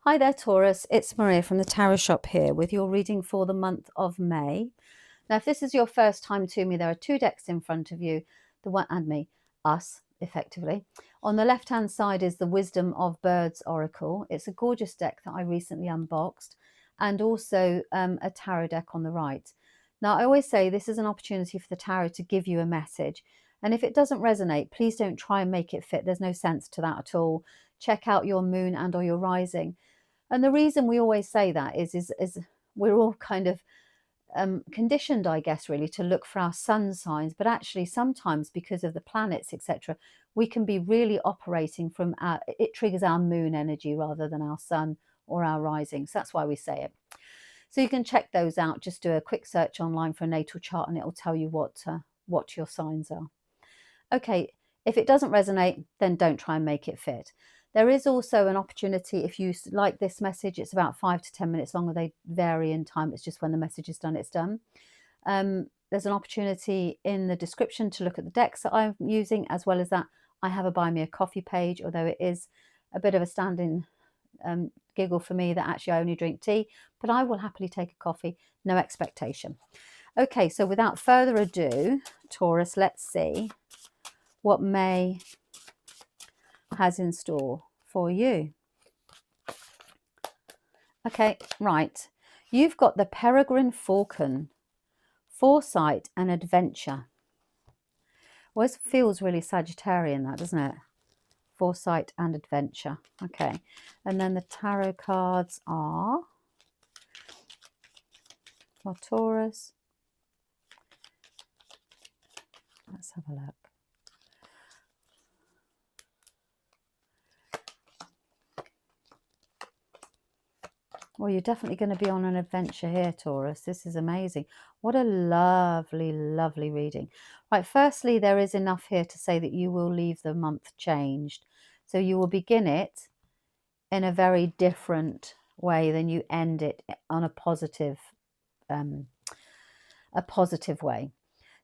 Hi there, Taurus. It's Maria from the Tarot Shop here with your reading for the month of May. Now, if this is your first time to me, there are two decks in front of you, the one and me, us, effectively. On the left-hand side is the Wisdom of Birds Oracle. It's a gorgeous deck that I recently unboxed, and also a tarot deck on the right. Now, I always say this is an opportunity for the tarot to give you a message. And if it doesn't resonate, please don't try and make it fit. There's no sense to that at all. Check out your moon and or your rising. And the reason we always say that is we're all kind of conditioned, I guess, really to look for our sun signs. But actually, sometimes because of the planets, etc., we can be really operating from it triggers our moon energy rather than our sun or our rising. So that's why we say it. So you can check those out. Just do a quick search online for a natal chart and it will tell you what your signs are. Okay, if it doesn't resonate, then don't try and make it fit. There is also an opportunity, if you like this message, it's about 5 to 10 minutes longer. They vary in time. It's just when the message is done, it's done. There's an opportunity in the description to look at the decks that I'm using, as well as that I have a Buy Me a Coffee page, although it is a bit of a standing giggle for me that actually I only drink tea, but I will happily take a coffee, no expectation. Okay, so without further ado, Taurus, let's see what May has in store for you. Okay, right. You've got the Peregrine Falcon, foresight and adventure. Well, it feels really Sagittarian, that, doesn't it? Foresight and adventure. Okay, and then the tarot cards are for Taurus. Let's have a look. Well, you're definitely going to be on an adventure here, Taurus. This is amazing. What a lovely, lovely reading. Right, firstly, there is enough here to say that you will leave the month changed. So you will begin it in a very different way than you end it on a positive way.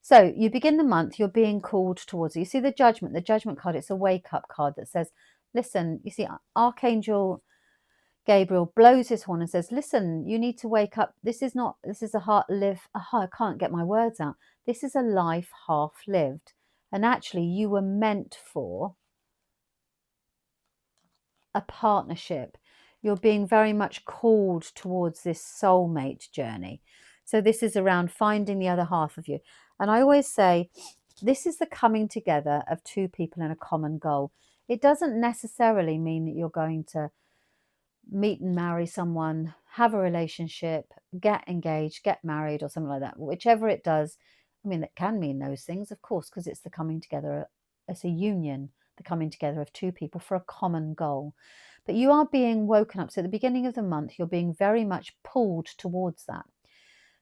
So you begin the month, you're being called towards it. You see the judgment card, it's a wake-up card that says, listen, you see Archangel Gabriel blows his horn and says, listen, you need to wake up. This is I can't get my words out. This is a life half lived. And actually you were meant for a partnership. You're being very much called towards this soulmate journey. So this is around finding the other half of you. And I always say, this is the coming together of two people in a common goal. It doesn't necessarily mean that you're going to meet and marry someone, have a relationship, get engaged, get married or something like that. Whichever it does, I mean, it can mean those things, of course, because it's the coming together. It's a union, the coming together of two people for a common goal. But you are being woken up. So at the beginning of the month, you're being very much pulled towards that.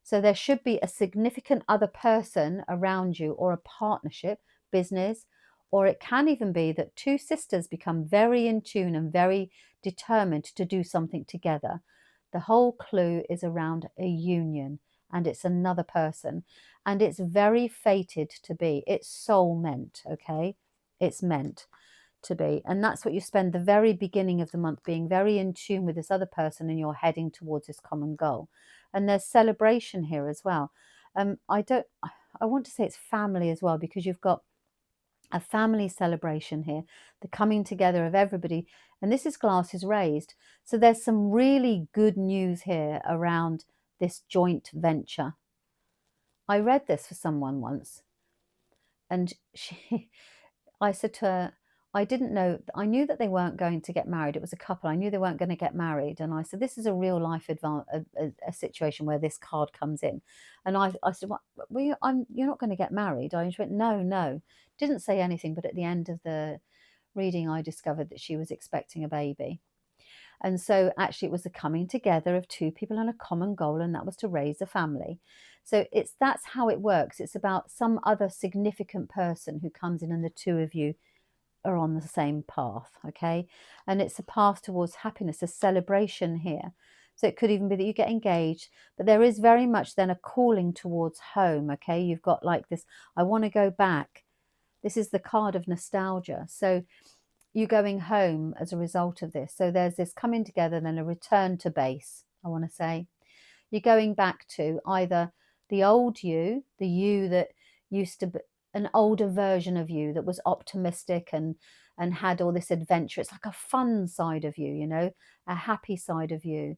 So there should be a significant other person around you, or a partnership, business, or it can even be that two sisters become very in tune and very determined to do something together. The whole clue is around a union, and it's another person, and it's very fated to be. It's soul meant, okay? It's meant to be. And that's what you spend the very beginning of the month being very in tune with this other person, and you're heading towards this common goal. And there's celebration here as well. I want to say it's family as well, because you've got a family celebration here, the coming together of everybody. And this is glasses raised. So there's some really good news here around this joint venture. I read this for someone once, and I said to her, I didn't know, I knew that they weren't going to get married. It was a couple. I knew they weren't going to get married. And I said, this is a real life a situation where this card comes in. And I said, well, you're not going to get married. She went, no. Didn't say anything. But at the end of the reading, I discovered that she was expecting a baby. And so actually it was the coming together of two people on a common goal, and that was to raise a family. So that's how it works. It's about some other significant person who comes in, and the two of you are on the same path, okay? And it's a path towards happiness, a celebration here. So it could even be that you get engaged, but there is very much then a calling towards home, okay? You've got like this, I want to go back. This is the card of nostalgia. So you going home as a result of this. So there's this coming together, then a return to base, I want to say. You're going back to either the old you, the you that used to be an older version of you that was optimistic and had all this adventure. It's like a fun side of you, you know, a happy side of you.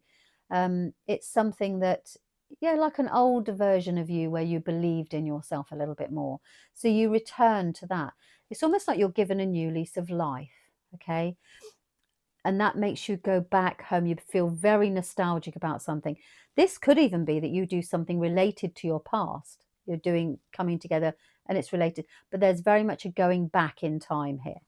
It's something that, yeah, like an older version of you where you believed in yourself a little bit more. So you return to that. It's almost like you're given a new lease of life. Okay. And that makes you go back home. You feel very nostalgic about something. This could even be that you do something related to your past. You're doing coming together and it's related, but there's very much a going back in time here.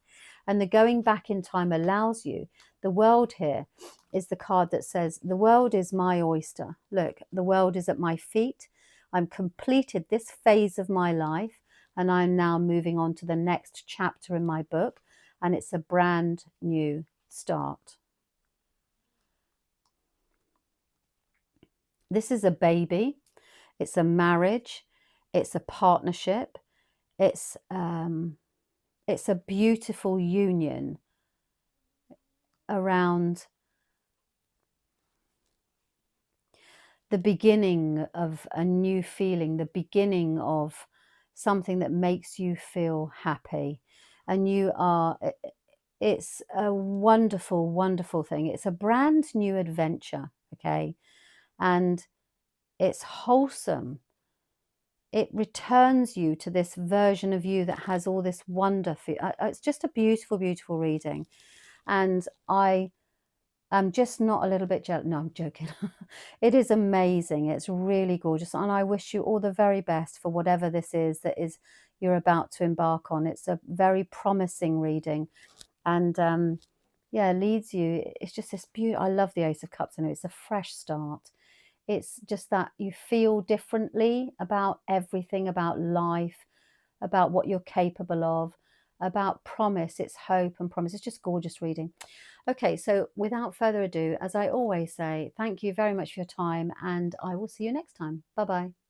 And the going back in time allows you, the world here is the card that says, the world is my oyster. Look, the world is at my feet. I'm completed this phase of my life and I'm now moving on to the next chapter in my book. And it's a brand new start. This is a baby, it's a marriage, it's a partnership, it's a beautiful union around the beginning of a new feeling, the beginning of something that makes you feel happy. And you are, it's a wonderful, wonderful thing. It's a brand new adventure, okay? And it's wholesome. It returns you to this version of you that has all this wonder. It's just a beautiful, beautiful reading. And I am just not a little bit jealous. No, I'm joking. It is amazing. It's really gorgeous. And I wish you all the very best for whatever this is that is you're about to embark on. It's a very promising reading. And yeah, leads you. It's just this beauty. I love the Ace of Cups. And it's a fresh start. It's just that you feel differently about everything, about life, about what you're capable of, about promise. It's hope and promise. It's just gorgeous reading. Okay, so without further ado, as I always say, thank you very much for your time and I will see you next time. Bye-bye.